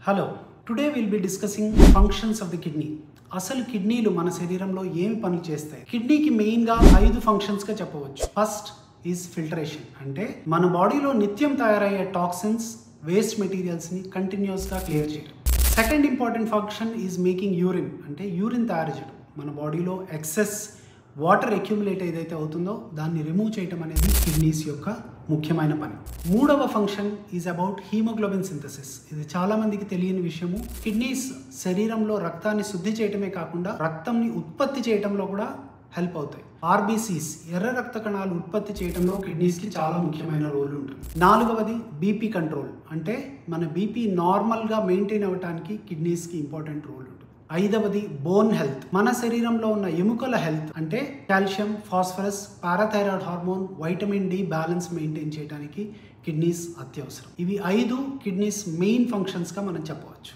Hello, today will be discussing functions of the kidney. అసలు కిడ్నీలు మన శరీరంలో ఏమి పనులు చేస్తాయి? కిడ్నీకి మెయిన్గా 5 ఫంక్షన్స్గా చెప్పవచ్చు. ఫస్ట్ ఈజ్ ఫిల్టరేషన్, అంటే మన బాడీలో నిత్యం తయారయ్యే టాక్సిన్స్, వేస్ట్ మెటీరియల్స్ని కంటిన్యూస్గా క్లియర్ చేయడం. Second important function is making urine, అంటే యూరిన్ తయారు చేయడం. మన బాడీలో ఎక్సెస్ వాటర్ అక్యుములేట్ ఏదైతే అవుతుందో దాన్ని రిమూవ్ చేయడం అనేది కిడ్నీస్ యొక్క ముఖ్యమైన పని. మూడవ function is about haemoglobin synthesis. ఇది చాలా మందికి తెలియని విషయము. కిడ్నీస్ శరీరంలో రక్తాన్ని శుద్ధి చేయటమే కాకుండా రక్తంని ఉత్పత్తి చేయడంలో కూడా హెల్ప్ అవుతాయి. ఆర్బీసీస్, ఎర్ర రక్త కణాలు ఉత్పత్తి చేయడంలో కిడ్నీస్కి చాలా ముఖ్యమైన రోల్ ఉంటుంది. నాలుగవది బీపీ కంట్రోల్, అంటే మన బీపీ నార్మల్గా మెయింటైన్ అవ్వడానికి కిడ్నీస్కి ఇంపార్టెంట్ రోల్ ఉంటుంది. ఐదవది బోన్ హెల్త్, మన శరీరంలో ఉన్న ఎముకల హెల్త్, అంటే calcium, phosphorus, parathyroid hormone, vitamin D balance maintain చేయడానికి కిడ్నీస్ అత్యవసరం. ఇవి 5 కిడ్నీస్ మెయిన్ ఫంక్షన్స్గా మనం చెప్పవచ్చు.